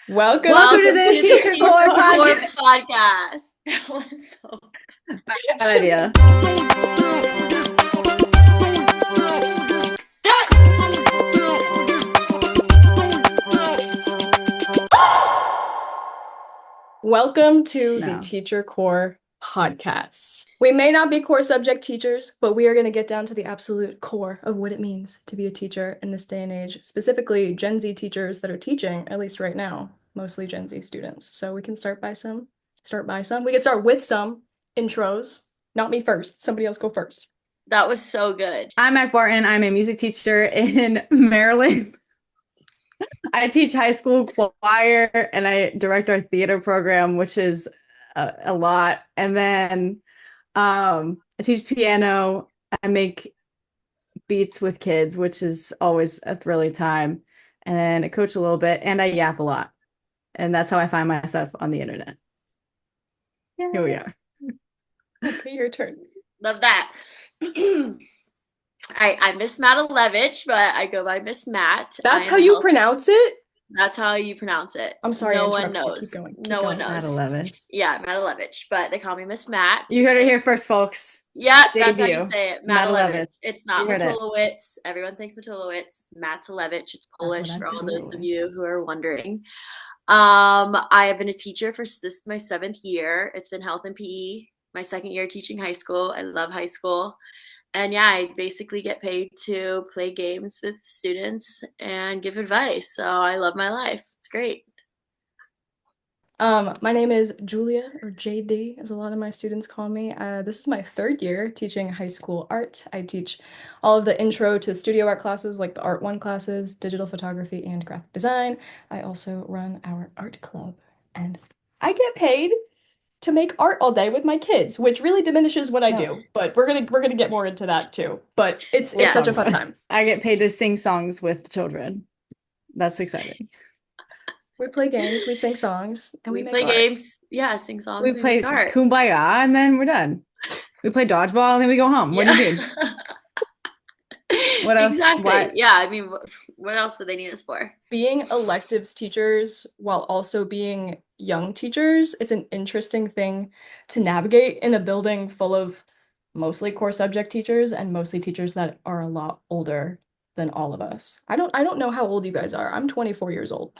Welcome Welcome to to the the Teacher TeacherCORE Core podcast. podcast. That was so Bad idea. Welcome to the No. Teacher Core podcast. We may not be core subject teachers, but we are going to get down to the absolute core of what it means to be a teacher in this day and age, specifically Gen Z teachers that are teaching, at least right now, mostly Gen Z students. So we can start with some intros. Not me first. Somebody else go first. That was so good. I'm Mak Barton. I'm a music teacher in Maryland. I teach high school choir and I direct our theater program, which is a lot. And then I teach piano. I make beats with kids, which is always a thrilling time. And I coach a little bit and I yap a lot. And that's how I find myself on the internet. Yay. Here we are. Okay, your turn. Love that. I'm Miss Matalevich, but I go by Miss Matt. That's how you pronounce it? That's how you pronounce it. I'm sorry. No one knows. Keep going. No one knows. Matalevich. Yeah, Matalevich, but they call me Miss Matt. You heard it here first, folks. Yeah, that's how Debut. you say it. Matalevich. Matalevich. It's not You heard it. Matulowicz. Everyone thinks Matulowicz. Matalevich. It's Polish what I for all do. those of you who are wondering. I have been a teacher for this is my 7th year. It's been health and PE. My 2nd year teaching high school. I love high school. And yeah, I basically get paid to play games with students and give advice. So I love my life. It's great. My name is Julia, or JD, as a lot of my students call me. This is my 3rd year teaching high school art. I teach all of the intro to studio art classes, like the Art 1 classes, digital photography, and graphic design. I also run our art club, and I get paid to make art all day with my kids, which really diminishes what I do. But we're gonna get more into that too. But it's such a fun time. I get paid to sing songs with children. That's exciting. We play games, we sing songs, and we make play art. games. Yeah, sing songs. We play make art. Kumbaya, and then we're done. We play dodgeball, and then we go home. What do you mean? What else? Exactly. Why? Yeah, I mean, what else would they need us for? Being electives teachers while also being young teachers, it's an interesting thing to navigate in a building full of mostly core subject teachers and mostly teachers that are a lot older than all of us. I don't know how old you guys are. I'm 24 years old.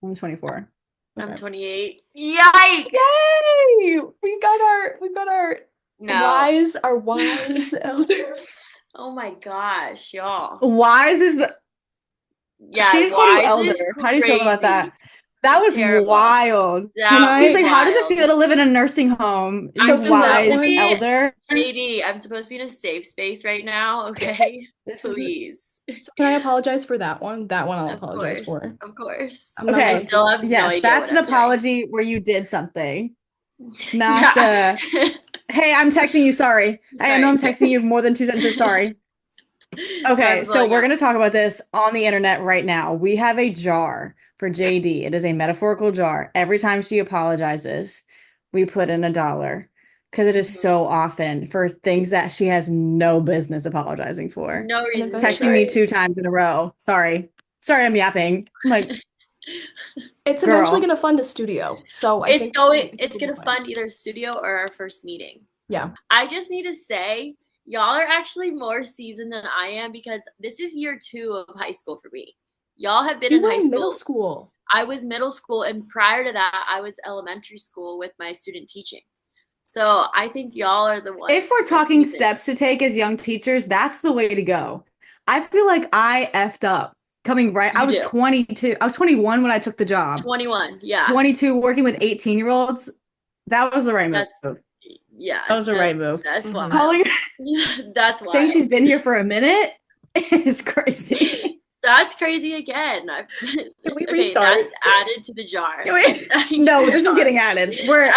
I'm 24. I'm Okay. 28. Yikes! Yay! We got our No. wise elders. Oh my gosh, y'all. Why is this the Yeah, she just called you wise elder? is How do you feel about that? crazy. That was Terrible. wild. That She's was like, how does it wild. feel to live in a nursing home? I'm So supposed wise to be- elder. JD, I'm supposed to be in a safe space right now, okay? Please. So can I apologize for that one? That one I'll Of apologize course. for. Of course. I'm not Okay. I going still to. have no Yes, idea that's what an I'm doing. apology where you did something. Not Yeah. hey, I'm texting you, sorry. I know I'm Sorry. texting you more than 2 sentences, sorry. Sorry Okay, for so blowing we're up. going to talk about this on the internet right now. We have a jar for JD. It is a metaphorical jar. Every time she apologizes, we put in $1 because it is so often for things that she has no business apologizing for. No reason. That's Texting me 2 times in a row. Sorry, I'm yapping. I'm like, It's Girl. eventually gonna fund a studio, so I think It's gonna fund either studio or our first meeting. Yeah. I just need to say, y'all are actually more seasoned than I am because this is year 2 of high school for me. Y'all have been You in were high in school. middle school. I was middle school, and prior to that, I was elementary school with my student teaching. So I think y'all are the ones. if we're who are talking seasoned. steps to take as young teachers, that's the way to go. I feel like I effed up coming right. I You was do. 22. I was 21 when I took the job. 21, yeah. 22 working with 18-year-olds. That was the right move. Yeah. That was the right move. That's wild. Calling That's saying wild. she's been here for a minute is crazy. That's crazy again. Can we Okay, restart? that's added to the jar. No, this is getting added.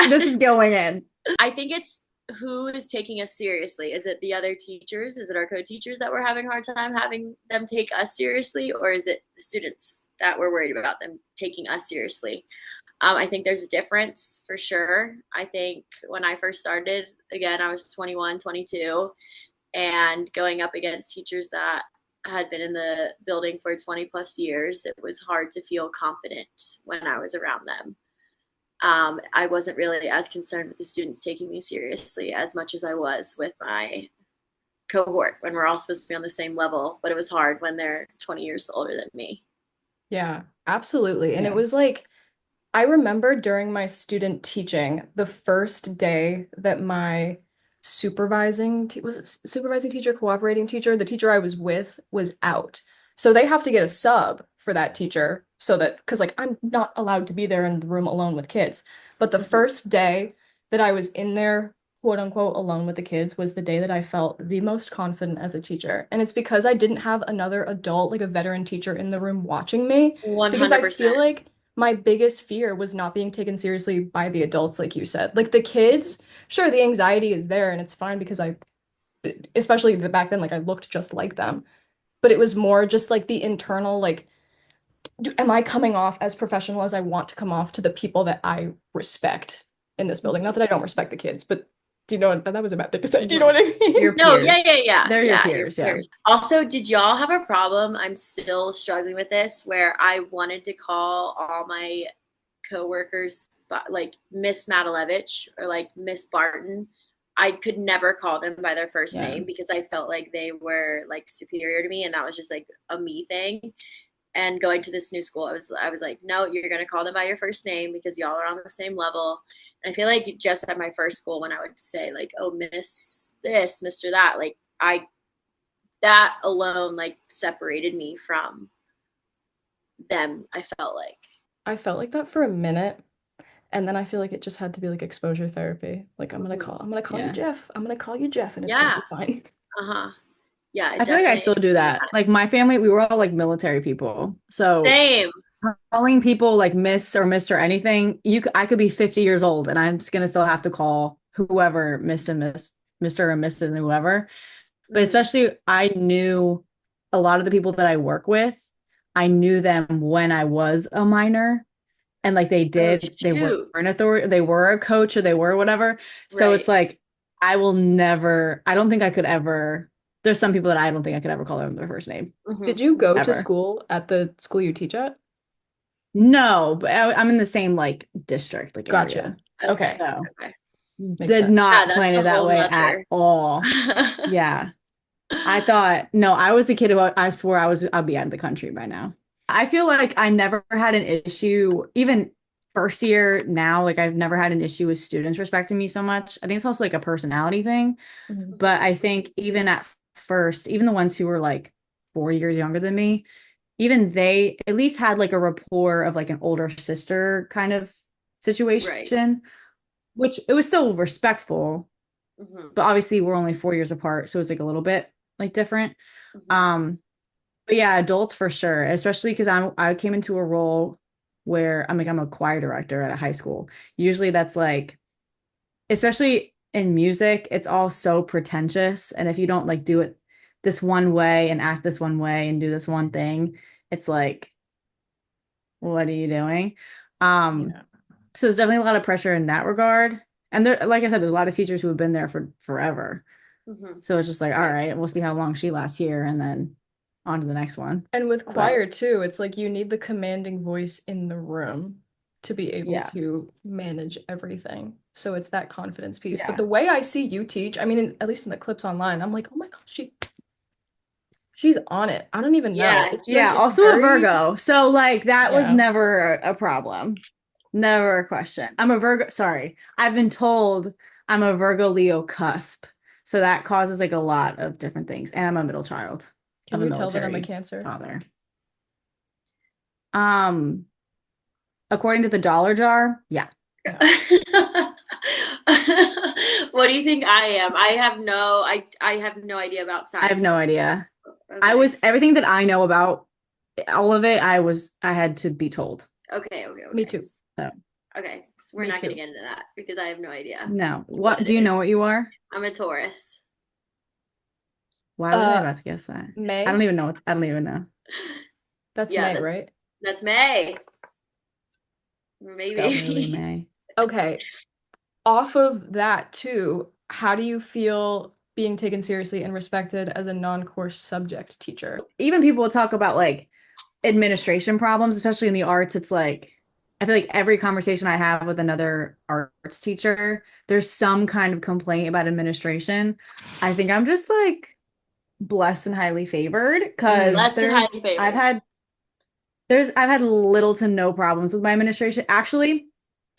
This is going in. I think it's who is taking us seriously. Is it the other teachers? Is it our co-teachers that we're having a hard time having them take us seriously? Or is it the students that we're worried about them taking us seriously? I think there's a difference for sure. I think when I first started, again, I was 21, 22, and going up against teachers that had been in the building for 20 plus years, it was hard to feel confident when I was around them. I wasn't really as concerned with the students taking me seriously as much as I was with my cohort when we're all supposed to be on the same level, but it was hard when they're 20 years older than me. Yeah, absolutely. And it Yeah. was like, I remember during my student teaching, the first day that my was it supervising teacher, cooperating teacher, the teacher I was with was out. So they have to get a sub for that teacher so that, because like I'm not allowed to be there in the room alone with kids. But the Mhm. first day that I was in there, quote unquote, alone with the kids was the day that I felt the most confident as a teacher. And it's because I didn't have another adult, like a veteran teacher in the room watching me, because I 100%. feel like my biggest fear was not being taken seriously by the adults, like you said. Like the kids, sure, the anxiety is there and it's fine because especially back then, like I looked just like them. But it was more just like the internal, like, am I coming off as professional as I want to come off to the people that I respect in this building? Not that I don't respect the kids, but do you know what that was a bad thing to say? Do you know Mhm. what I Your mean? No, yeah, yeah, peers. yeah, They're your yeah, your peers, yeah. peers. Also, did y'all have a problem? I'm still struggling with this, where I wanted to call all my coworkers like Miss Matalevich or like Miss Barton. I could never call them by their first Yeah. name because I felt like they were like superior to me, and that was just like a me thing. And going to this new school, I was like, no, you're gonna call them by your first name because y'all are on the same level. And I feel like just at my first school, when I would say like, oh, Miss this, Mr. that, like I that alone like separated me from them. I felt like, I felt like that for a minute. And then I feel like it just had to be like exposure therapy. Like mhm. I'm gonna call you Yeah. Jeff. I'm gonna call you Jeff and it's gonna Yeah, be fine. uh-huh, yeah, it I feel like I definitely still do needed that. that. Like my family, we were all like military people. So Same. calling people like Miss or Mr. anything, I could be 50 years old and I'm just gonna still have to call whoever Mr. or Mrs. and whoever. But Mhm. especially I knew a lot of the people that I work with, I knew them when I was a minor and like Oh they were shoot. an authority, they were a coach or they were whatever. So it's Right. like I don't think I could ever, there's some people that I don't think I could ever call them their first name Did Mhm. you go to ever. school at the school you teach at? No, but I'm in the same like district, like Gotcha. area. Okay. Okay. So Okay. Makes did sense. Yeah, not that's plan a it that whole way at nother. all. Yeah. I thought, no, I was a kid who I swore I'd be out of the country by now. I feel like I never had an issue, even first year now, like I've never had an issue with students respecting me so much. I think it's also like a personality thing. Mhm. But Mhm. I think even at first, even the ones who were like 4 years younger than me, even they at least had like a rapport of like an older sister kind of Right. situation, which it was still respectful, Mhm. but obviously we're only 4 years apart, so it's like a little bit like different. Mhm. Um, but yeah, adults for sure, especially because I came into a role where I'm a choir director at a high school. Usually that's like, especially in music, it's all so pretentious. And if you don't like do it this one way and act this one way and do this one thing, it's like, what are you doing? Um, Yeah. so there's definitely a lot of pressure in that regard. And there, like I said, there's a lot of teachers who have been there for forever. Mhm. So it's just like, all Right. right, we'll see how long she lasts here and then on to the next one. And with But choir too, it's like you need the commanding voice in the room to be able yeah, to manage everything. So it's that confidence piece. But yeah, the way I see you teach, I mean, at least in the clips online, I'm like, oh my gosh, she's on it. I don't even know. Yeah. It's like yeah. it's Also a very, Virgo. So like that was yeah. never a problem. Never a question. I'm a Virgo. Sorry. I've been told I'm a Virgo Leo cusp. So that causes like a lot of different things. And I'm a middle child Can of a you tell that I'm a military Cancer? father. Um, according to the dollar jar, yeah. Yeah. What do you think I am? I have no idea about I have signs. no idea. I Okay. was everything that I know about all of it, I had to be told. Okay, okay, Me okay. too. So Okay. So we're Me not going to too. get into that because I have no idea no. what What it do you know is. what you are? I'm a Taurus. Why was I Uh, about to guess that? May? I don't even know. That's Yeah, May, that's right? that's May. Let's go. Definitely Maybe. May. Okay. Off of that too, how do you feel? being taken seriously and respected as a non-course subject teacher. Even people will talk about like administration problems, especially in the arts. It's like I feel like every conversation I have with another arts teacher, there's some kind of complaint about administration. I think I'm just like blessed and highly favored because Blessed and highly favored. I've had little to no problems with my administration. Actually,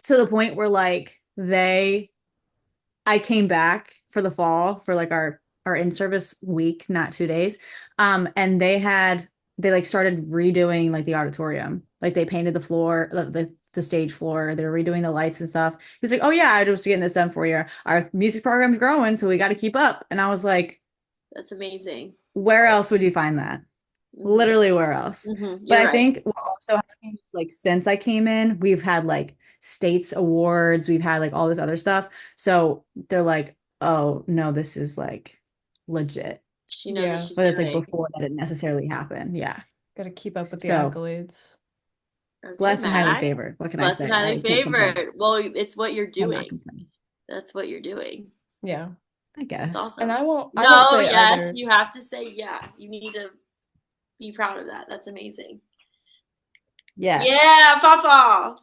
to the point where like I came back for the fall for like our in-service week, not 2 days. And they like started redoing like the auditorium. Like they painted the floor, the stage floor. They were redoing the lights and stuff. He was like, "Oh yeah, I just getting this done for you. Our music program's growing, so we got to keep up." And I was like, That's amazing. "Where else would you find that? Literally where else?" But You're I right. think what also happened is, like since I came in, we've had like states awards, we've had like all this other stuff. So they're like, "Oh no, this is like legit." She knows what Yeah, she's But it's like doing. before that didn't necessarily happen. Yeah. gotta keep up with the So accolades. Okay, blessed and highly Mac. favored. What can I Blessed and say? highly I can't complain. favored. Well, it's what you're Cannot doing. complain. That's what you're doing. Yeah. I That's guess. And awesome. I won't No, say yes, either. you have to say yeah. You need to be proud of that. That's amazing. Yes. Yeah, Papa.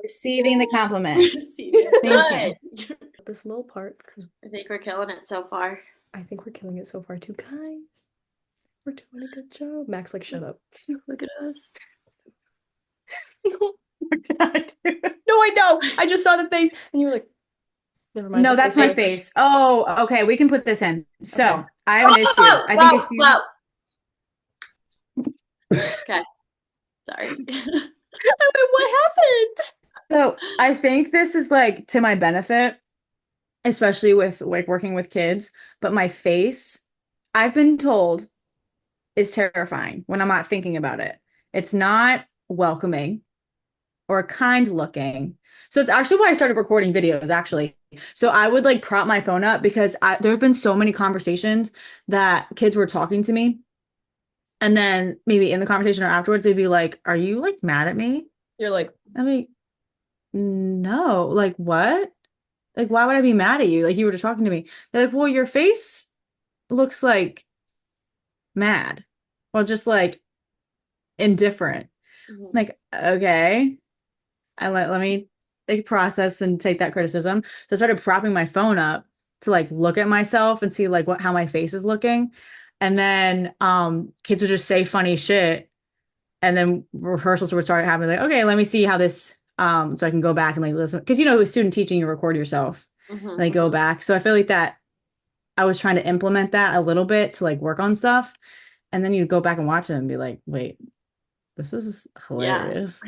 Receiving the compliment. See, Thank you. good. This little part because I think we're killing it so far. I think we're killing it so far too, guys. We're doing a good job. Max, like, shut up. Look at us. No, What did I do? no, I know. I just saw the face, and you were like, never mind. No, Okay, that's my so face. Oh, okay. We can put this in. So okay. I have an issue. I think if you, Whoa. Okay, sorry. I went, what happened? so I think this is like to my benefit, especially with like working with kids, but my face, I've been told, is terrifying when I'm not thinking about it. It's not welcoming or kind looking. So it's actually why I started recording videos, actually. So I would like prop my phone up because there have been so many conversations that kids were talking to me. And then maybe in the conversation or afterwards, they'd be like, "Are you like mad at me?" You're like, I mean, no, like what? Like, why would I be mad at you? Like, you were just talking to me. They're like, "Well, your face looks like mad." Well, just like indifferent. I'm Mhm. like, okay. And let me like process and take that criticism. So I started propping my phone up to like look at myself and see like what how my face is looking. And then kids would just say funny shit. And then rehearsals would start happening like, okay, let me see how this so I can go back and like listen. Because you know, with student teaching, you record yourself and like go back. So I feel like that I was trying to implement that a little bit to like work on stuff. And then you go back and watch it and be like, wait, this is Yeah. hilarious.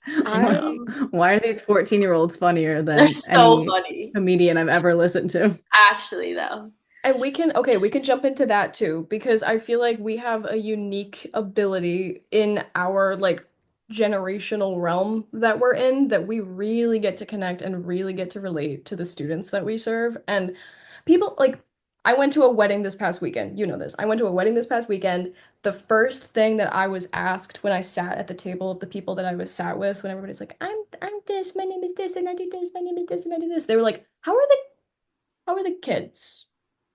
I Why are these 14-year-olds funnier They're than so any funny. comedian I've ever listened to? Actually, though. and we can jump into that too because I feel like we have a unique ability in our like generational realm that we're in that we really get to connect and really get to relate to the students that we serve. And people like I went to a wedding this past weekend. You know this. I went to a wedding this past weekend. The first thing that I was asked when I sat at the table of the people that I was sat with, when everybody's like, I'm this, my name is this, and I do this, my name is this, and I do this. They were like, how are the kids?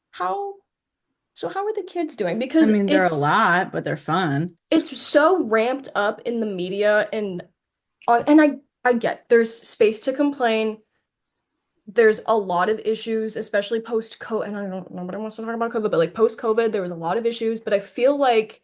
How how are the kids doing? I Because mean, they're a lot, but they're fun. it's so ramped up in the media and on and I get there's space to complain. There's a lot of issues, especially post-COVID. And I don't nobody wants to talk about COVID, but like post-COVID, there was a lot of issues. But I feel like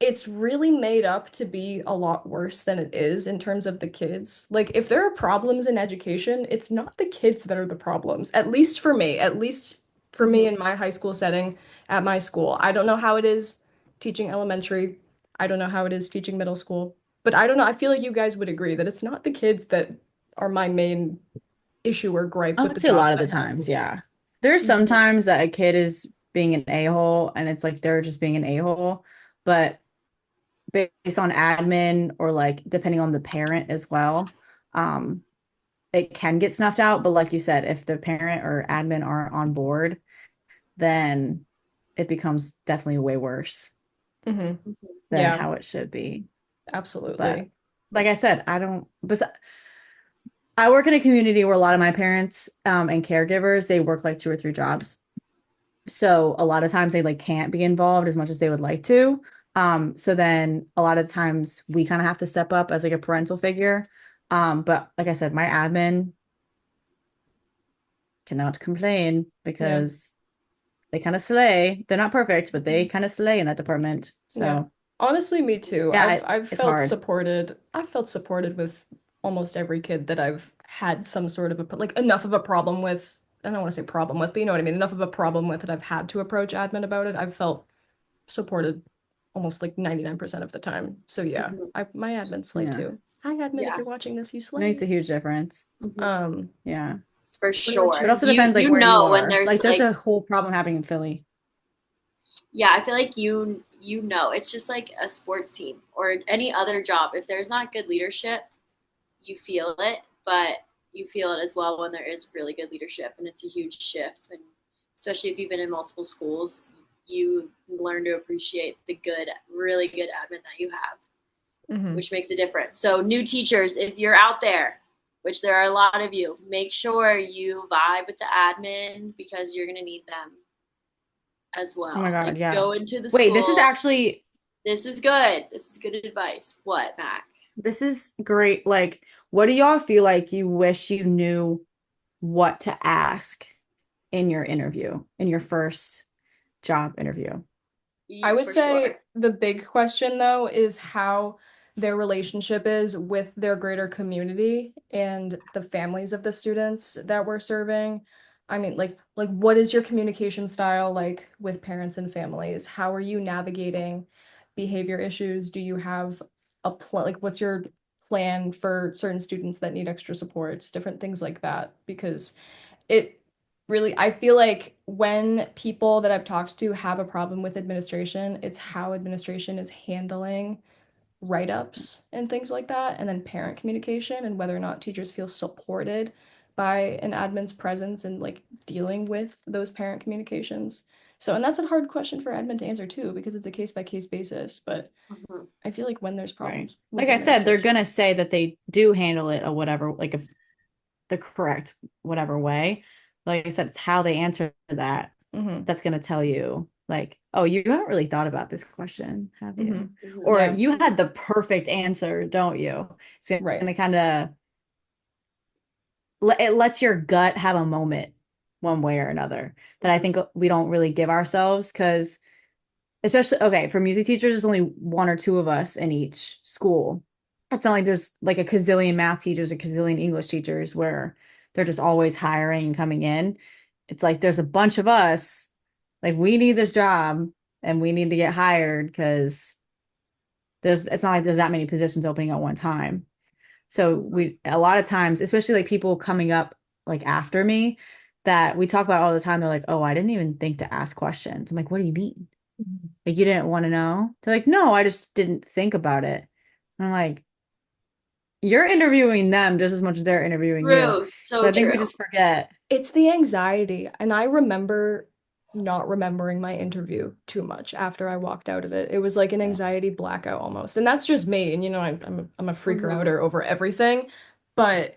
it's really made up to be a lot worse than it is in terms of the kids. Like, if there are problems in education, it's not the kids that are the problems, at least for me Mhm. in my high school setting at my school. I don't know how it is teaching elementary. I don't know how it is teaching middle school, but I don't know. I feel like you guys would agree that it's not the kids that are my main issue or gripe I with would the say a job lot of that the I have. times, yeah. There's Mhm. sometimes that a kid is being an a-hole and it's like they're just being an a-hole, but based on admin or like depending on the parent as well, um, it can get snuffed out. But like you said, if the parent or admin aren't on board, then it becomes definitely way worse Hmm. Mhm. than Yeah, how it should be. But absolutely. like I said, I don't, I work in a community where a lot of my parents and caregivers, they work like 2 or 3 jobs. So a lot of times they like can't be involved as much as they would like to. So then a lot of times we kind of have to step up as like a parental figure. But like I said, my admin cannot complain Yeah. because they kind of slay. They're not perfect, but they kind of slay in that department. Yeah. So Honestly, me too. yeah, I've it's felt hard. supported. I've felt supported with almost every kid that I've had some sort of a like enough of a problem with. I don't want to say problem with, but you know what I mean. Enough of a problem with that I've had to approach admin about it. I've felt supported almost like 99% of the time. So yeah, Mhm. my admin slay Yeah, too. Hi admin, if Yeah. you're watching this, you it makes slay. a huge difference. Mhm. Um, Yeah. For what about It sure. you? also You depends like you where you know when are. there's Like there's like, a whole problem happening in Philly. yeah, I feel like you know, it's just like a sports team or any other job. If there's not good leadership, you feel it, but you feel it as well when there is really good leadership, and it's a huge shift. And especially if you've been in multiple schools, you learn to appreciate the good, really good admin that you have, Hmm. which makes a difference. So, new teachers, if you're out there, which there are a lot of you, make sure you vibe with the admin because you're going to need them as Oh my well. God, Like, yeah. go into the Wait, this is school. actually This is good. This is good advice. What, Mac? this is great. Like, what do y'all feel like you wish you knew what to ask in your interview, in your first job interview? I would For sure. say the big question though is how their relationship is with their greater community and the families of the students that we're serving. I mean, like what is your communication style like with parents and families? How are you navigating behavior issues? Do you have a plan? Like, what's your plan for certain students that need extra supports? Different things like that, because it really, I feel like when people that I've talked to have a problem with administration, it's how administration is handling write-ups and things like that, and then parent communication and whether or not teachers feel supported by an admin's presence and like dealing with those parent communications. So, and that's a hard question for admin to answer too, because it's a case by case basis. But Mhm. I feel like when there's Right. problems with Like I said, they're administration. gonna say that they do handle it or whatever, like the correct whatever way. Like I said, it's how they answer that Hmm. that's gonna tell you, like, oh, you haven't really thought about this question, have Hmm. you? Mhm. Or Yeah, you had the perfect answer, don't you? It's right. gonna kind of it lets your gut have a moment one way or another that I Mhm. think we don't really give ourselves because especially okay, for music teachers, there's only 1 or 2 of us in each school. It's not like there's like a gazillion math teachers, a gazillion English teachers where they're just always hiring and coming in. It's like there's a bunch of us, like we need this job and we need to get hired because it's not like there's that many positions opening at one time. So Mhm. we a lot of times, especially like people coming up like after me that we talk about all the time, they're like, "Oh, I didn't even think to ask questions." I'm like, "What do you mean? Like you didn't want to know?" They're like, "No, I just didn't think about it." And I'm like, "You're interviewing them just as much as they're interviewing you." True. So So I think we true. just forget. It's the anxiety. And I remember not remembering my interview too much after I walked out of it. It was like an Yeah. anxiety blackout almost. And that's just me. And you know, I'm a freaker Mhm. outer over everything. But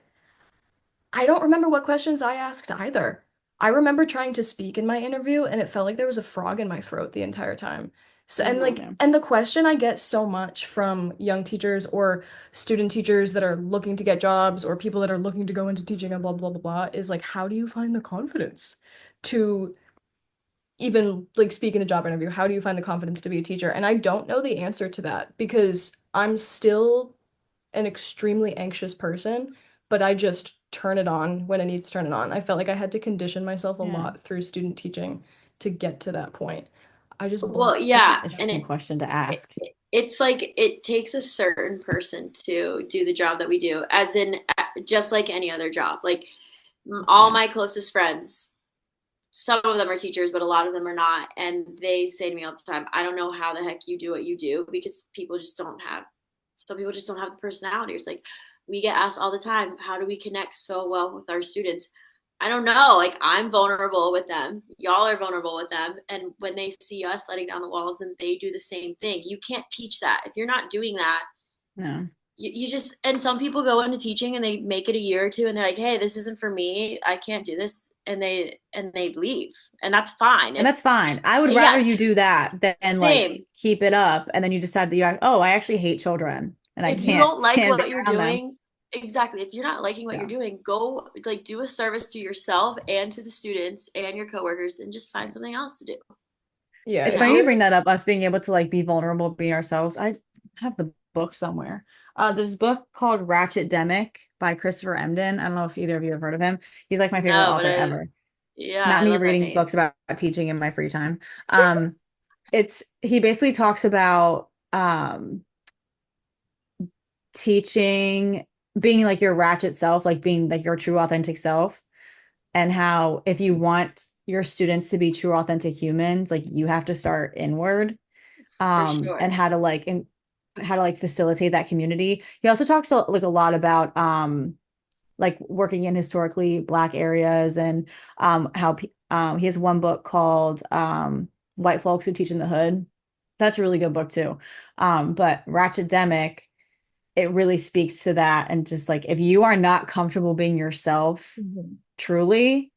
I don't remember what questions I asked either. I remember trying to speak in my interview and it felt like there was a frog in my throat the entire time. So, and Mhm. like, Yeah. and the question I get so much from young teachers or student teachers that are looking to get jobs or people that are looking to go into teaching and blah, blah, blah, blah, is like, how do you find the confidence to even like speak in a job interview? How do you find the confidence to be a teacher? And I don't know the answer to that because I'm still an extremely anxious person, but I just turn it on when I need to turn it on. I felt like I had to condition myself a Yeah. lot through student teaching to get to that point. I just Well, block. That's yeah, an and interesting question to ask. it's like it takes a certain person to do the job that we do, as in just like any other job. Like all Yeah. my closest friends, some of them are teachers, but a lot of them are not, and they say to me all the time, "I don't know how the heck you do what you do because people just don't have. Some people just don't have the personality." It's like we get asked all the time, "How do we connect so well with our students?" I don't know. Like I'm vulnerable with them. Y'all are vulnerable with them. And when they see us letting down the walls, then they do the same thing. You can't teach that. If you're not doing that, No. you just, and some people go into teaching and they make it a year or two and they're like, hey, this isn't for me, I can't do this, and they leave, and that's fine. And If that's fine. I would rather yeah, you do that than like same. keep it up and then you decide that you're like, oh, I actually hate children and I If you can't don't like stand being what you're around them. doing, exactly, if you're not liking what you're Yeah. doing, go like do a service to yourself and to the students and your coworkers and just find something else to do, Yeah, It's you if funny you know? you're bring that up, us being able to like be vulnerable, be ourselves. I have the book somewhere. There's a book called Ratchet Demic by Christopher Emdin. I don't know if either of you have heard of him. He's like my favorite No, but author ever. yeah, Not I me love that reading name. books about teaching in my free time. Um, it's he basically talks about teaching, being like your ratchet self, like being like your true authentic self, and how if you want your students to be true authentic humans, like you have to start inward, For and sure. how to like facilitate that community. He also talks like a lot about like working in historically Black areas and how he has one book called White Folks Who Teach in the Hood. That's a really good book too. But Ratchetdemic, it really speaks to that, and just like if you are not comfortable being yourself Mhm.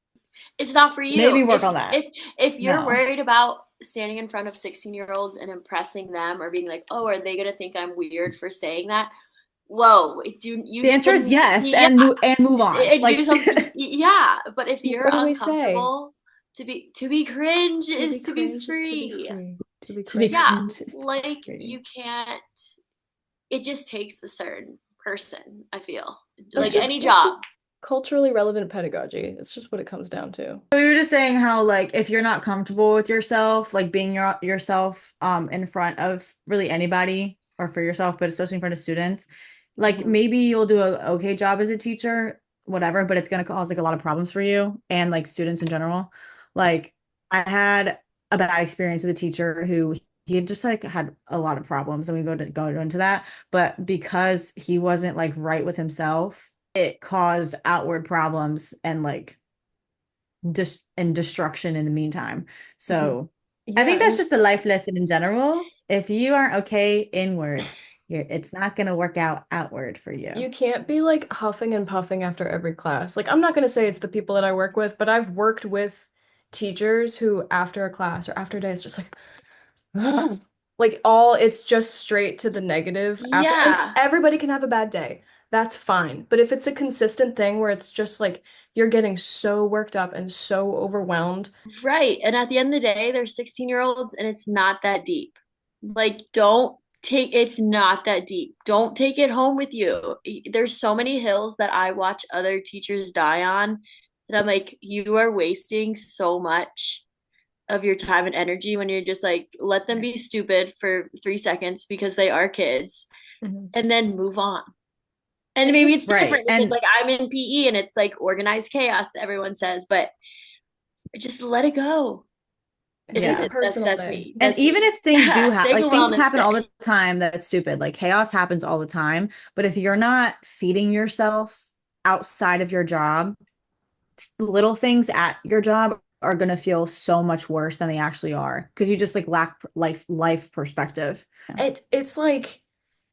It's not for you. truly, maybe work on that. If you're No. worried about standing in front of 16-year-olds and impressing them or being like, "Oh, are they going to think I'm weird for saying that?" Whoa, do you The answer is shouldn't, yes, yeah, and move on. and do Like something, yeah, but if you're what do we say? uncomfortable, to be cringe To be is to be cringe is to be free. free. To be to be cringe is Yeah, to be cringe is to be like free. you can't, it just takes a certain person, I feel. It's Like just any it's job. just culturally relevant pedagogy. It's just what it comes down to. So you were just saying how like if you're not comfortable with yourself, like being yourself in front of really anybody or for yourself, but especially in front of students, like Mhm. maybe you'll do a okay job as a teacher, whatever, but it's gonna cause like a lot of problems for you and like students in general. Like I had a bad experience with a teacher who he had just like had a lot of problems, and we go into that, but because he wasn't like right with himself, it caused outward problems and like just and destruction in the meantime. Mhm. So I Yeah, think that's and just a life lesson in general. If you aren't okay inward, it's not going to work out outward for you. you can't be like huffing and puffing after every class. Like, I'm not going to say it's the people that I work with, but I've worked with teachers who, after a class or after a day, it's just like, like all it's just straight to the negative after. And Yeah. everybody can have a bad day. That's fine. But if it's a consistent thing where it's just like you're getting so worked up and so overwhelmed. Right. And at the end of the day, they're 16-year-olds and it's not that deep. Like, don't take, it's not that deep. Don't take it home with you. There's so many hills that I watch other teachers die on that I'm like, you are wasting so much of your time and energy when you're just like, let them Yeah. be stupid for 3 seconds because they are kids Mhm. and then move on. And It maybe takes it's Right. different because And like I'm in PE and it's like organized chaos, everyone says, but just let it go. take a yeah. personal That's day. me. And That's even me. if things do Yeah, happen, take a like things wellness happen all day. the time that's stupid, like chaos happens all the time. But if you're not feeding yourself outside of your job, little things at your job are going to feel so much worse than they actually are because you just like lack life perspective. Yeah. It's like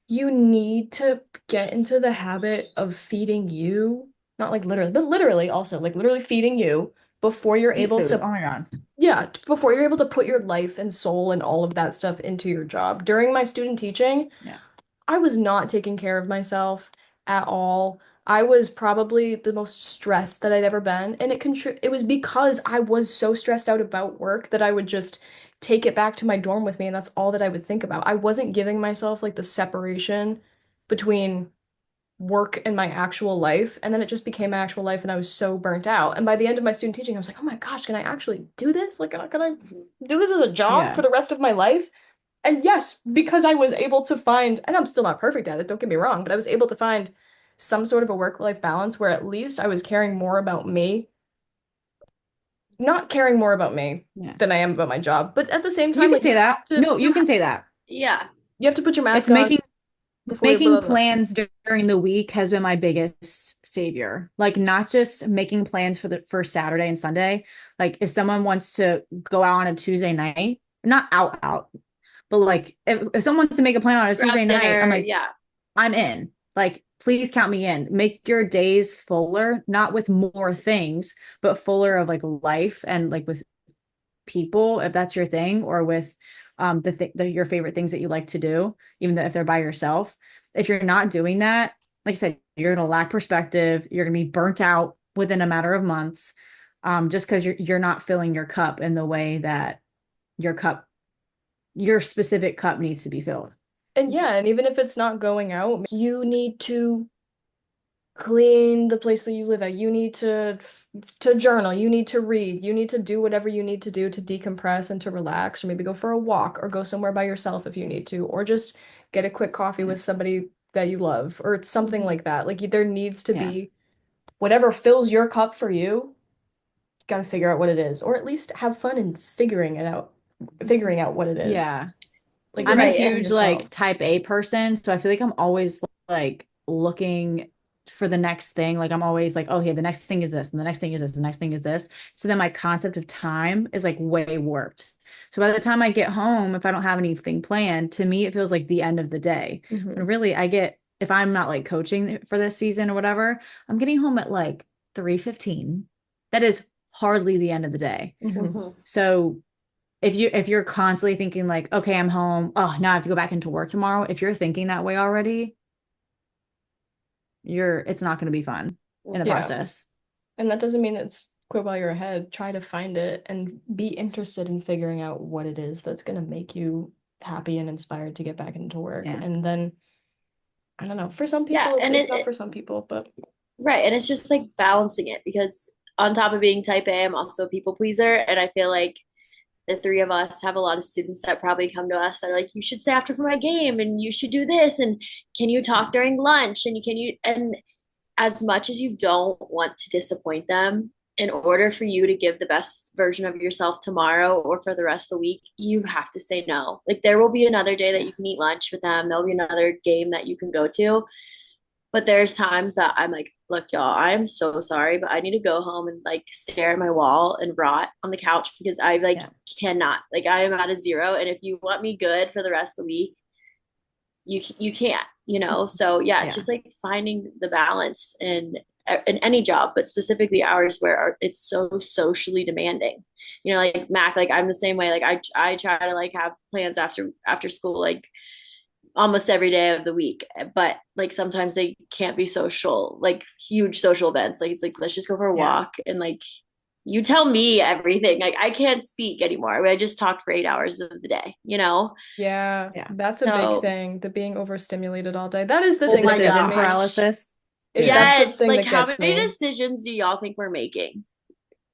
you need to get into the habit of feeding you, not like literally, but literally also like literally feeding you before you're Eat able food. to, Oh my God. yeah, before you're able to put your life and soul and all of that stuff into your job. During my student teaching, Yeah. I was not taking care of myself at all. I was probably the most stressed that I'd ever been, and it was because I was so stressed out about work that I would just take it back to my dorm with me, and that's all that I would think about. I wasn't giving myself like the separation between work and my actual life, and then it just became my actual life, and I was so burnt out. And by the end of my student teaching, I was like, "Oh my gosh, can I actually do this? Like, can I do this as a job for Yeah. the rest of my life?" And yes, because I was able to find, and I'm still not perfect at it, don't get me wrong, but I was able to find some sort of a work-life balance where at least I was caring more about me, not caring more about me Yeah. than I am about my job. But at the same You time, can like say that. No, you can say that. Yeah. you have to put your It's mask on before you blah, making blah, blah. plans during the week has been my biggest savior. Like not just making plans for Saturday and Sunday. Like if someone wants to go out on a Tuesday night, not out, but like if someone wants to make a plan on a Grab Tuesday night, I'm dinner. like, Yeah. I'm in. like, please count me in. Make your days fuller, not with more things, but fuller of like life and like with people, if that's your thing, or with your favorite things that you like to do, even though if they're by yourself. If you're not doing that, like I said, you're gonna lack perspective, you're gonna be burnt out within a matter of months, just because you're not filling your cup in the way that your cup, your specific cup needs to be filled. And yeah, and even if it's not going out, you need to clean the place that you live at. You need to journal, you need to read, you need to do whatever you need to do to decompress and to relax, or maybe go for a walk or go somewhere by yourself if you need to, or just get a quick coffee Yeah. with somebody that you love, or it's something Mhm. like that. Like there needs to Yeah. be whatever fills your cup for you, got to figure out what it is, or at least have fun in figuring out what it is. Yeah. Like I'm a Right. reminding huge like yourself. type A person, so I feel like I'm always like looking for the next thing. Like I'm always like, oh, hey, the next thing is this, and the next thing is this, the next thing is this. So then my concept of time is like way warped. So by the time I get home, if I don't have anything planned, to me it feels like the end of the day. Hmm. But really, I get, if I'm not like coaching for this season or whatever, I'm getting home at like 3:15. That is hardly the end of the day. Hmm. Mhm. So if you're constantly thinking like, okay, I'm home, oh, now I have to go back into work tomorrow. If you're thinking that way already, it's not going to be fun in the Mhm. Yeah. process. And that doesn't mean it's quit while you're ahead. Try to find it and be interested in figuring out what it is that's going to make you happy and inspired to get back into work. Yeah. And then, I don't know, for some Yeah, people, and it's not for some people, but right, and it's just like balancing it because on top of being type A, I'm also a people pleaser, and I feel like the three of us have a lot of students that probably come to us that are like, you should stay after for my game, and you should do this, and can you talk during lunch, and can you, and as much as you don't want to disappoint them, in order for you to give the best version of yourself tomorrow or for the rest of the week, you have to say no. Like there will be another day that Yeah. you can eat lunch with them. There'll be another game that you can go to. But there's times that I'm like, look, y'all, I am so sorry, but I need to go home and like stare at my wall and rot on the couch because I like Yeah. cannot. Like I am at a zero. And if you want me good for the rest of the week, you can't, you know. So yeah, it's Yeah. just like finding the balance in any job, but specifically ours where it's so socially demanding. You know, like Mac, like I'm the same way. Like I try to like have plans after school, like almost every day of the week, but like sometimes they can't be social, like huge social events. Like it's like let's just go for a Yeah. walk and like you tell me everything. Like I can't speak anymore. I just talked for 8 hours of the day, you know? yeah, Yeah. that's a big So, thing, the being overstimulated all day. That is the oh thing that my gets Decision me. gosh. paralysis. That's the Yes. thing Like that how gets many me. decisions do y'all think we're making?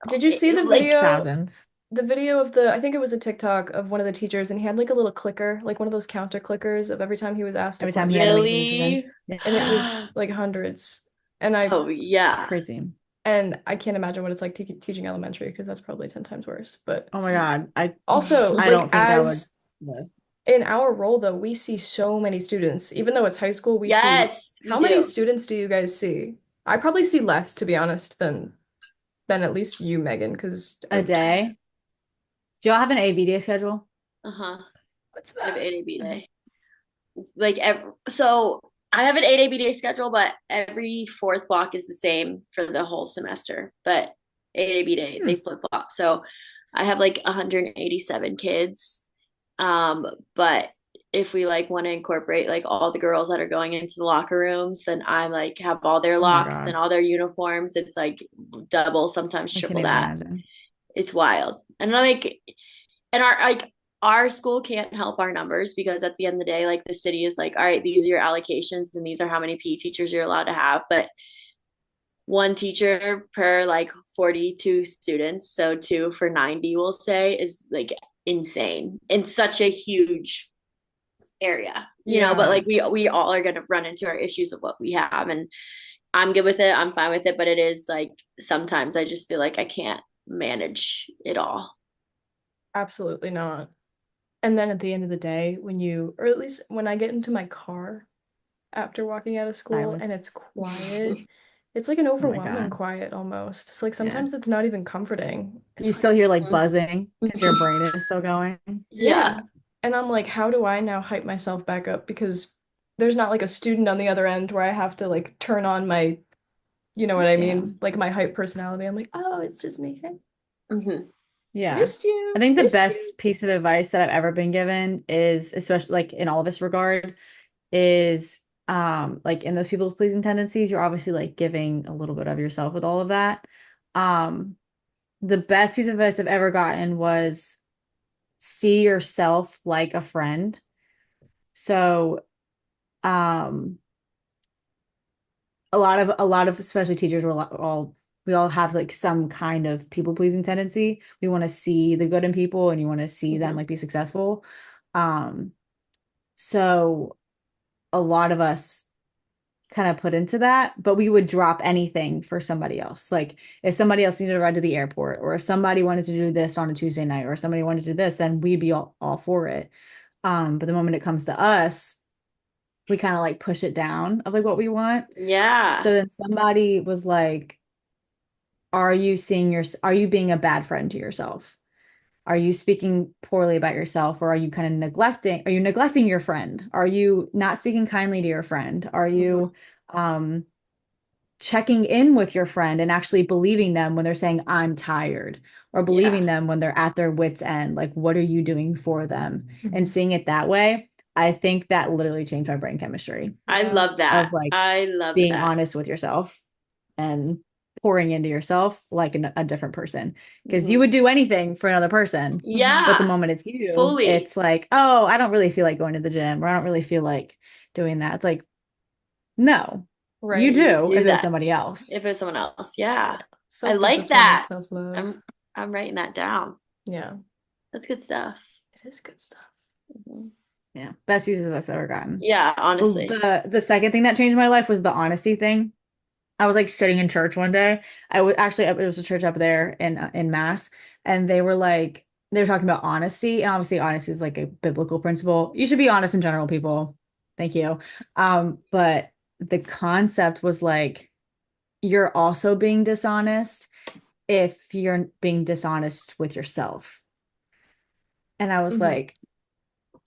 Did you see Like, Thousands. the video of I think it was a TikTok of one of the teachers, and he had like a little clicker, like one of those counter clickers of every time he was asked a Every time he had to question, make a decision. really? Yeah. and it was like hundreds. And Oh yeah. Crazy. I can't imagine what it's like te teaching elementary because that's probably 10 times worse. But Oh my God. also, I like don't think I would as live. in our role though, we see so many students. Even though it's high school, we see Yes, we how many do. students do you guys see? I probably see less, to be honest, than at least you, Megan, because A day. Do y'all have an ABD schedule? Uh-huh. what's I have that? 8 AB day. Like so I have an 8 AB day schedule, but every fourth block is the same for the whole semester. But 8 AB day, Hmm. they flip flop. So I have like 187 kids. Um, but if we like want to incorporate like all the girls that are going into the locker rooms, then I like have all their Oh my locks and God. all their uniforms. It's like double, sometimes I can't triple even that. imagine. It's wild. And I'm like, and our school can't help our numbers because at the end of the day, like the city is like, all right, these are your allocations and these are how many PE teachers you're allowed to have. But one teacher per like 42 students, so two for 90, we'll say, is like insane in such a huge area, you know. But Yeah. like we all are going to run into our issues of what we have, and I'm good with it. I'm fine with it. But it is like sometimes I just feel like I can't manage it all. Absolutely not. And then at the end of the day, or at least when I get into my car after walking out of school and Silence. it's quiet, it's like an Oh my overwhelming God. quiet almost. It's like Yeah. sometimes it's not even comforting. You It's like, still hear like buzzing because your brain is still going. yeah. Yeah. And I'm like, how do I now hype myself back up? Because there's not like a student on the other end where I have to like turn on my, you know what I Yeah. mean? Like my hype personality. I'm like, oh, it's just me. Hey, Hmm. Yeah. missed I you, think the missed you. best piece of advice that I've ever been given is, especially like in all of this regard, is like in those people pleasing tendencies, you're obviously like giving a little bit of yourself with all of that. Um, the best piece of advice I've ever gotten was see yourself like a friend. So, um, a lot of especially teachers we all have like some kind of people pleasing tendency. We want to see the good in people and you want to see them Hmm. like be successful. Um, so a lot of us kind of put into that, but we would drop anything for somebody else. Like if somebody else needed a ride to the airport, or if somebody wanted to do this on a Tuesday night, or somebody wanted to do this, then we'd be all for it. But the moment it comes to us, we kind of like push it down of like what we want. Yeah. So then somebody was like, are you being a bad friend to yourself? Are you speaking poorly about yourself, or are you neglecting your friend? Are you not speaking kindly to your friend? Are Hmm. you um checking in with your friend and actually believing them when they're saying I'm tired, or Yeah. believing them when they're at their wits end? Like what are you doing for them? And Mhm. seeing it that way, I think that literally changed my brain chemistry I Yeah. love that. of like I love being that. honest with yourself and pouring into yourself like a different person, because you Hmm. would do anything for another person, Mhm. but the Yeah, moment it's you, fully. it's like, oh, I don't really feel like going to the gym, or I don't really feel like doing that. It's like, no, you Right. You would do if do it was that somebody else. if it was someone else. Yeah. Yeah. I like Self-discipline is that. self-love. I'm writing that down. Yeah. That's good stuff. It is good stuff. Mhm. Yeah, best uses I've ever gotten. Yeah, The, honestly. the second thing that changed my life was the honesty thing. I was like sitting in church one day. I was actually it was a church up there in Mass, and they were talking about honesty, and obviously honesty is like a biblical principle. You should be honest in general, people. Thank you. But the concept was like you're also being dishonest if you're being dishonest with yourself. And I was Hmm. like,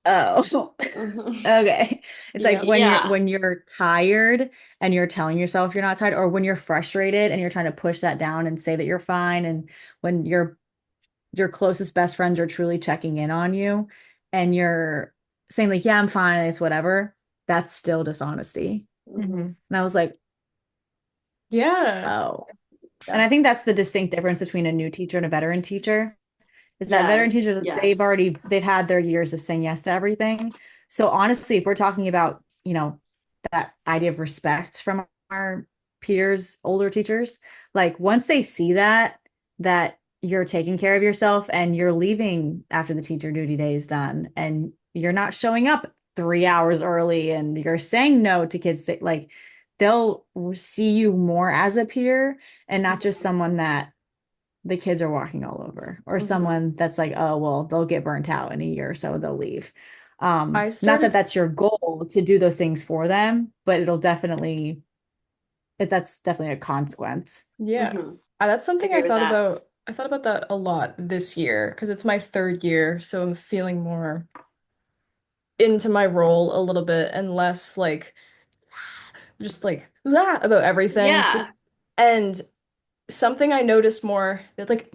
oh, Mhm. okay. It's like Yeah. Yeah. when you're tired and you're telling yourself you're not tired, or when you're frustrated and you're trying to push that down and say that you're fine, and when your closest best friends are truly checking in on you and you're saying like, yeah, I'm fine, it's whatever, that's still dishonesty. Hmm. Hmm. And I was like, Yeah. oh. And Yeah. I think that's the distinct difference between a new teacher and a veteran teacher, is that veteran Yes. teachers, Yes. they've had their years of saying yes to everything. So honestly, if we're talking about, that idea of respect from our peers, older teachers, like once they see that you're taking care of yourself and you're leaving after the teacher duty day is done, and you're not showing up 3 hours early, and you're saying no to kids that, like, they'll see you more as a peer and not just Hmm. someone that the kids are walking all over, or Hmm. someone that's like, oh, well, they'll get burnt out in a year, so they'll leave. I Not that started, that's your goal to do those things for them, but that's definitely a consequence. yeah. Hmm. That's I something agree I with thought that. about. I thought about that a lot this year because it's my third year, so I'm feeling more into my role a little bit and less like just like that about everything. Yeah. And something I noticed more that like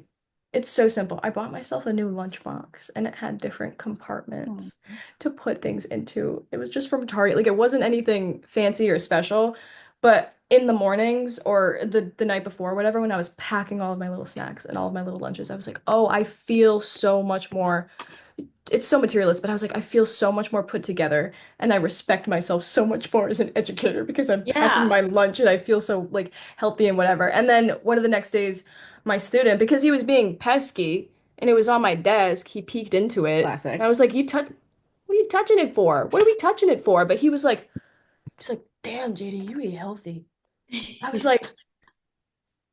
it's so simple. I bought myself a new lunchbox and it had different Oh. compartments to put things into. It was just from Target. Like it wasn't anything fancy or special, but in the mornings or the night before, whatever, when I was packing all of my little snacks and all of my little lunches, I was like, "Oh, I feel so much more." It's so materialist, but I was like, I feel so much more put together and I respect myself so much more as an educator because I'm packing Yeah. my lunch and I feel so like healthy and whatever. And then one of the next days, my student, because he was being pesky and it was on my desk, he peeked into it. And I Classic. was like, what are you touching it for? What are we touching it for? But he's like, damn, JD, you eat healthy. I was like,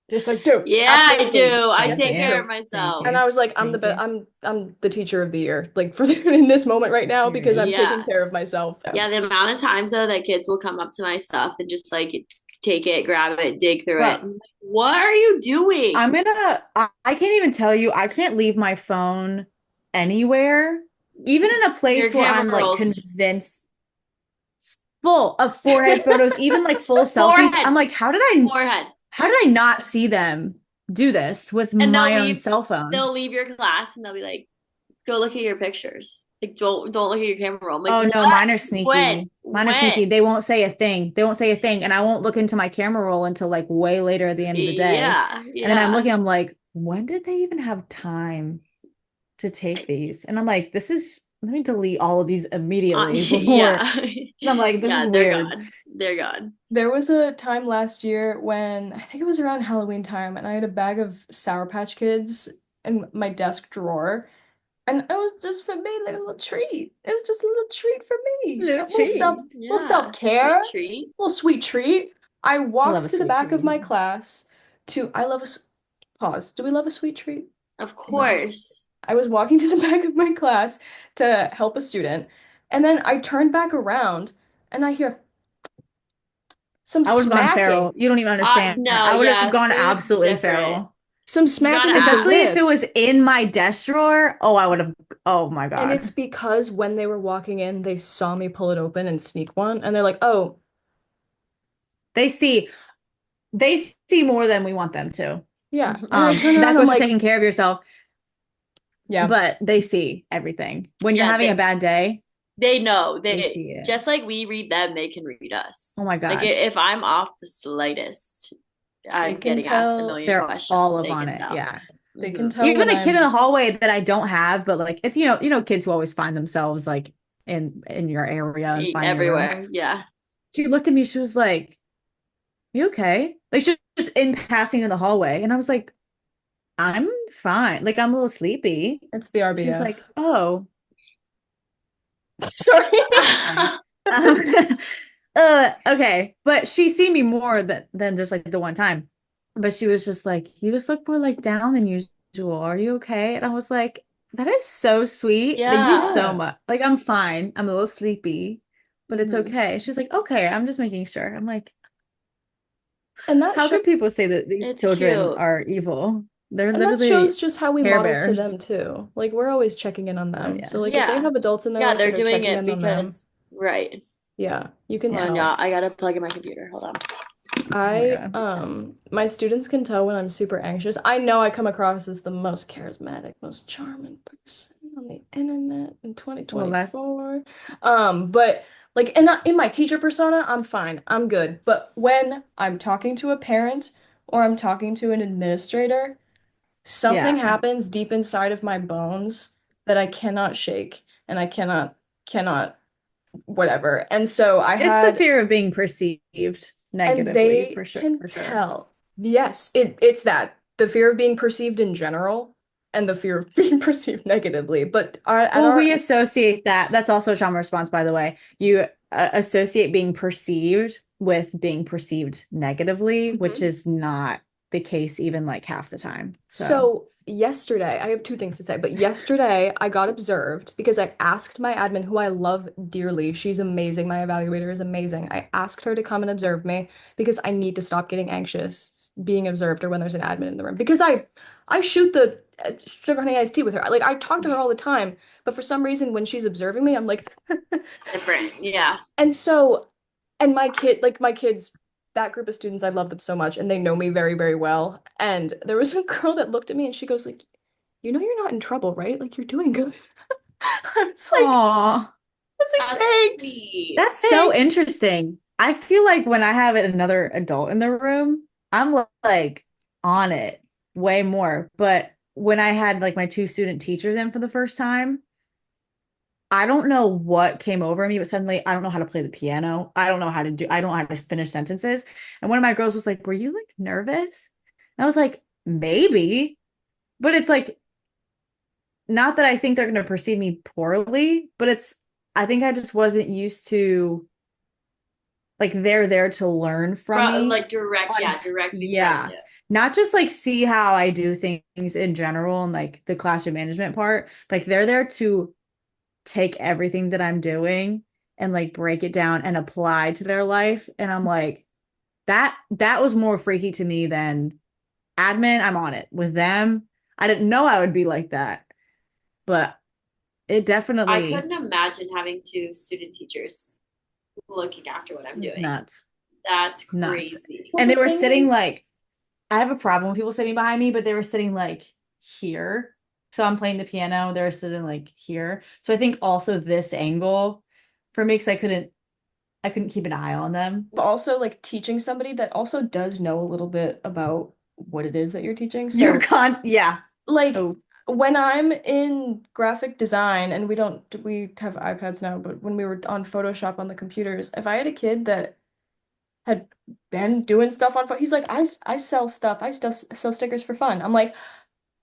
yes, I do. Yeah, I Absolutely. do. I Thank Yes, I take care of you. do. Thank myself. And you. I was like, Thank you. I'm the teacher of the year, like for in this moment right now because I'm Period. taking Yeah. care of myself. Yeah, the amount of times though that kids will come up to my stuff and just like take it, grab it, dig through it. Bro, I'm like, what are you doing? I can't even tell you, I can't leave my phone anywhere, even in a Your place where camera I'm like rolls. convinced. full of forehead photos, even like full selfies. Forehead, I'm like, forehead. how did I not see them do this with And my own cell phone? they'll leave your class and they'll be like, go look at your pictures. Like don't look at your camera roll. I'm like, Oh what? no, mine are When? sneaky. Mine are sneaky. When? They won't say a thing. They won't say a thing. And I won't look into my camera roll until like way later at the end of the day. Yeah, And then I'm yeah. looking, I'm like, when did they even have time to take these? And I'm like, let me delete all of these immediately before. Yeah. And I'm like, this is Yeah, they're weird. gone. They're gone. There was a time last year when I think it was around Halloween time, and I had a bag of Sour Patch Kids in my desk drawer, and it was just for me, like a little treat. It was just a little treat for me. So Little treat. little Yeah, self-care, sweet treat. little sweet treat. I I love walked a to the sweet back of treat. my class to I love a pause. Do we love a sweet treat? Of Yes. course. I was walking to the back of my class to help a student, and then I turned back around and I hear some I would have gone smacking. feral. You don't even understand. No, I would have yeah, gone food's absolutely different. feral. Some You gotta smacking of the ask. Especially if it was lips. in my desk drawer. Oh, I would have. Oh my And it's God. because when they were walking in, they saw me pull it open and sneak one, and they're like, "Oh, They see they see more than we want them to. yeah." And I turn That around, I'm goes for like, taking care of yourself, "Yeah." but they see everything. When you're Yeah, having a bad day, they know. they They see it. just like we read them, they can read us. Oh my Like God. if I'm off the slightest, They I'm can getting asked a tell, million They're questions. all up They on can it. tell. Yeah. they can Hmm. tell Even when a kid in I'm, the hallway that I don't have, but like it's kids who always find themselves like in your area and find your room. Everywhere. Yeah. She looked at me, she was like, you okay? Like she was just in passing in the hallway. And I was like, I'm fine. Like I'm a little sleepy. it's the She was RBF. like, oh, Sorry. okay. Um, okay. But she seen me more than just like the one time. But she was just like, you just look more like down than usual. Are you okay? And I was like, that is so sweet. Thank you Yeah. so Yeah. much. Like I'm fine. I'm a little sleepy, but it's Hmm. okay. She was like, okay, I'm just making sure. I'm like, And that how shows can people say that these It's children cute. are evil? They're and that shows literally just how we Care model to Bears. them too. Like we're always checking in on Oh them. So yeah. like if they Yeah. have adults in their Yeah, life they're that are doing checking it in on them, because right. yeah, you can Yeah. Hold on, tell. y'all. I gotta plug in my computer. Hold on. Oh my I God. my students can tell when I'm super anxious. I know I come across as the most charismatic, most charming person on the internet in Well, that 2024. But like in my teacher persona, I'm fine. I'm good. But when I'm talking to a parent or I'm talking to an administrator, something yeah. happens deep inside of my bones that I cannot shake and I cannot whatever. And so I It's the had fear of being perceived and negatively they for sure, can for sure. tell. Yes, it's that. The fear of being perceived in general and the fear of being perceived negatively. But at Well, our we associate that. That's also a trauma response, by the way. You associate being perceived with being perceived negatively, which Mhm. is not the case even like half the time. So, So yesterday, I have two things to say, but yesterday I got observed because I asked my admin, who I love dearly. She's amazing. My evaluator is amazing. I asked her to come and observe me because I need to stop getting anxious being observed or when there's an admin in the room because I shoot the sugar honey iced tea with her. Like I talk to her all the time, but for some reason when she's observing me, I'm like It's different. Yeah. and so and my kids, that group of students, I love them so much and they know me very, very well. And there was a girl that looked at me and she goes like, you know you're not in trouble, right? Like you're doing good. aw, I was like, That's thanks. sweet. that's so Thanks. interesting. I feel like when I have another adult in the room, I'm like on it way more. But when I had like my two student teachers in for the first time, I don't know what came over me, but suddenly I don't know how to play the piano. I don't know how to finish sentences. And one of my girls was like, were you like nervous? And I was like, maybe. But it's like, not that I think they're going to perceive me poorly, but I think I just wasn't used to, like, they're there to learn from From me like direct, on, yeah, directly from yeah. you. Not just like see how I do things in general and like the classroom management part, like they're there to take everything that I'm doing and like break it down and apply to their life. And I'm like, that was more freaky to me than admin. I'm on it with them. I didn't know I would be like that, but it I definitely, couldn't imagine having two student teachers. looking after what I'm It's doing. nuts. That's Nuts. crazy. Well, And the they were thing sitting is, like, I have a problem with people sitting behind me, but they were sitting like here. So I'm playing the piano, they're sitting like here. So I think also this angle for me, because I couldn't keep an eye on them. but also like teaching somebody that also does know a little bit about what it is that you're teaching. You're So yeah. like Oh, when I'm in graphic design and we have iPads now, but when we were on Photoshop on the computers, if I had a kid that had been doing stuff on he's like, I sell stuff, I still sell stickers for fun. I'm like,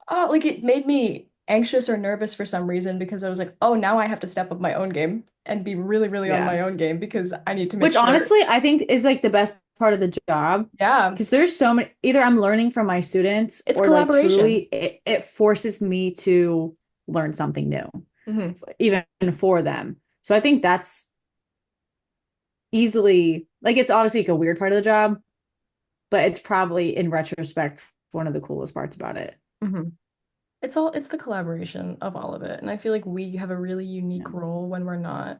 oh, like it made me anxious or nervous for some reason because I was like, oh, now I have to step up my own game and be really, really on yeah. my own game because I need to make Which sure. honestly, I think is like the best part of the job. Yeah, Because there's so many, either I'm learning from my students it's or like truly collaboration. it forces me to learn something new, Hmm. even for them. So I think that's easily like it's obviously like a weird part of the job, but it's probably in retrospect one of the coolest parts about it. Hmm. It's the collaboration of all of it. And I feel like we have a really Yeah. unique role when we're not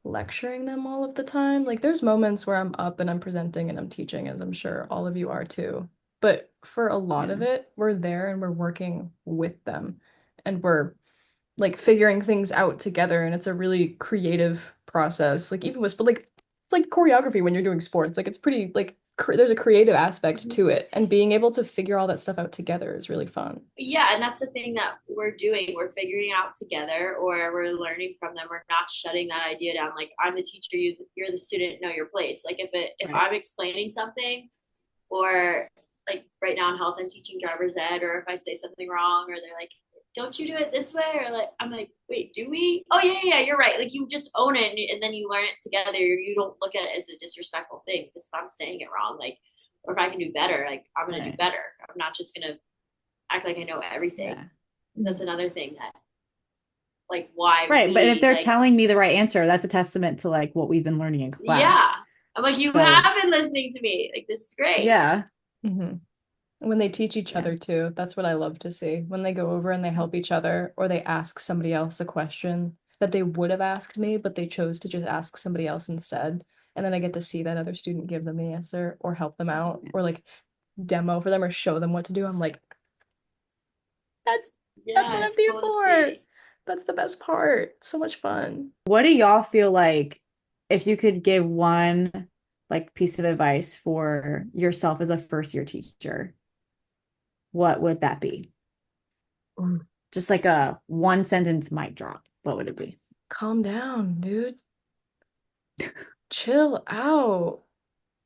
lecturing them all of the time. Like there's moments where I'm up and I'm presenting and I'm teaching, as I'm sure all of you are too. But for a lot Yeah. of it, we're there and we're working with them and we're like figuring things out together and it's a really creative process. Like even with but like it's like choreography when you're doing sports. Like it's pretty like there's a creative aspect to it and being able to figure all that stuff out together is really fun. Yeah, and that's the thing that we're doing. We're figuring it out together, or we're learning from them. We're not shutting that idea down. Like I'm the teacher, you're the student. Know your place. Like if Right. I'm explaining something, or like right now in health, I'm teaching driver's ed, or if I say something wrong, or they're like, "Don't you do it this way?" Or like I'm like, "Wait, do we?" Oh yeah, you're right. Like you just own it, and then you learn it together. You don't look at it as a disrespectful thing because if I'm saying it wrong, like, or if I can do better, like I'm gonna do Right. better. I'm not just gonna act like I know everything. Yeah. That's another thing that like why Right. But if we they're like telling me the right answer, that's a testament to like what we've been learning in yeah. class. I'm like, you So have been listening to me. Like this is great. yeah. Hmm. When they teach each Yeah. other too, that's what I love to see. When they go over and they help each other or they ask somebody else a question that they would have asked me, but they chose to just ask somebody else instead. And then I get to see that other student give them the answer or help them out or like demo for them or show them what to do. I'm like, that's that's Yeah, what I'm it's here cool to for. see. That's the best part. So much fun. What do y'all feel like if you could give one like piece of advice for yourself as a first year teacher, what would that be? Ooh, Just like a one sentence mic drop. What would it be? calm down, dude. Chill out.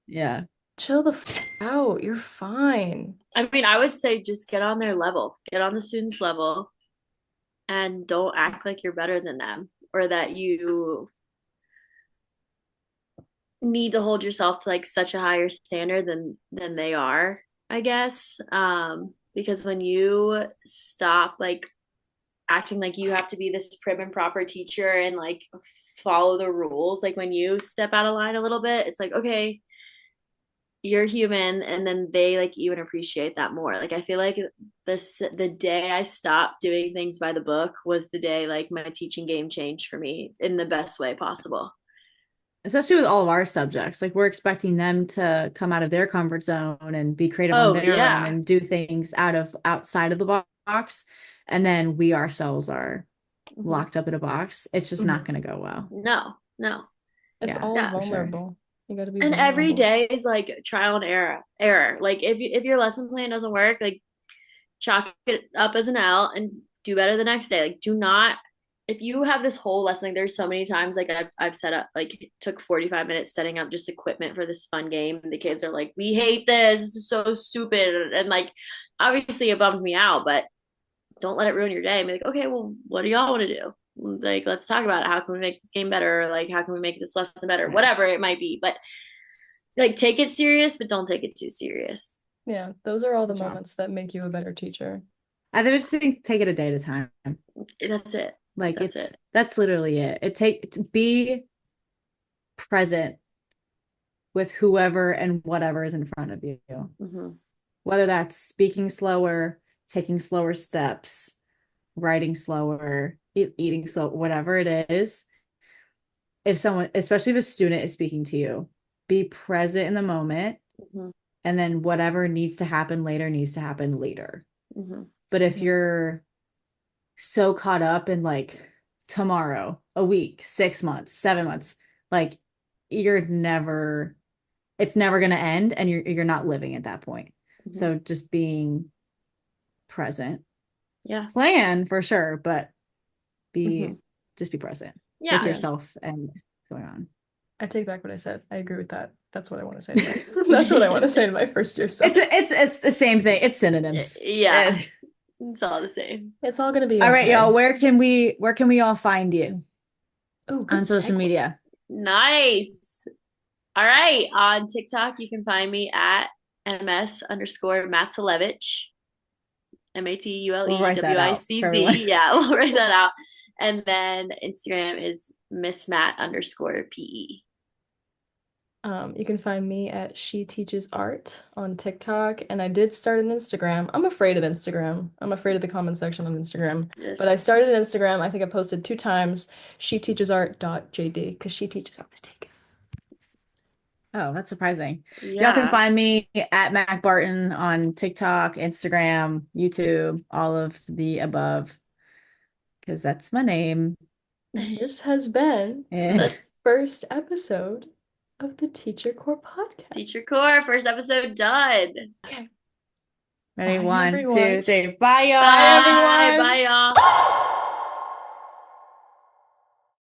Yeah. Chill the out. You're fine. I mean, I would say just get on their level, get on the student's level, and don't act like you're better than them or that you need to hold yourself to like such a higher standard than they are, I guess. Because when you stop like acting like you have to be this prim and proper teacher and like follow the rules, like when you step out of line a little bit, it's like, okay, you're human, and then they like even appreciate that more. Like I feel like the day I stopped doing things by the book was the day like my teaching game changed for me in the best way possible. Especially with all of our subjects. Like we're expecting them to come out of their comfort zone and be creative on Oh their own yeah. and do things outside of the box. And then we ourselves are Mm-hmm. locked up in a box. It's just not Mhm. going to go well. No. It's Yeah, all Yeah. for sure. vulnerable. You got to be And every vulnerable. day is like trial and error. Like if your lesson plan doesn't work, like chalk it up as an L and do better the next day. Like do not if you have this whole lesson, like there's so many times like I've set up like it took 45 minutes setting up just equipment for this fun game and the kids are like, we hate this is so stupid, and like obviously it bums me out, but don't let it ruin your day. Be like, okay, well, what do y'all want to do? Like, let's talk about it. How can we make this game better? Or, like, how can we make this lesson better? Yeah. Whatever it might be. But like, take it serious, but don't take it too serious. Yeah, those are all the Good job. moments that make you a better teacher. I just think take it a day at a time. That's it. Like That's it. that's literally it. It take to be present with whoever and whatever is in front of you. Mm-hmm. Whether that's speaking slower, taking slower steps, writing slower, eating slow, whatever it is, if someone, especially if a student is speaking to you, be present in the moment, Mhm. and then whatever needs to happen later needs to happen later. Mhm. But if Mhm. you're so caught up in like tomorrow, a week, 6 months, 7 months, like it's never going to end, and you're not living at that point. Mhm. So just being present, Yeah. plan for sure, but Mhm. just be present Yeah. with Yes. yourself and going on. I take back what I said. I agree with that. That's what I want to say to my that's what I want to say to my first year self. It's the same thing. It's synonyms. Yeah. It's all the same. It's all gonna be All right, okay. y'all. Where can we all find you Oh, on good social segue. media? Nice. All right. On TikTok, you can find me at ms_Matalevich, We'll write that out for MATULEWICZ. everyone. Yeah, we'll write that out. And then Instagram is MissMat_PE. You can find me at She Teaches Art on TikTok, and I did start an Instagram. I'm afraid of Instagram. I'm afraid of the comment section on Instagram. But I Just started an Instagram. I think I posted 2 times, sheteachesart.jd, because she teaches art was taken. Oh, that's surprising. Y'all can yeah. find me at Mak Barton on TikTok, Instagram, YouTube, all of the above, because that's my name. And this has been And the first episode of the TeacherCORE podcast. TeacherCORE, first episode done. Okay. ready, Bye, 1, everyone. 2, 3. Bye, y'all. Bye, Bye. everyone. Bye, y'all.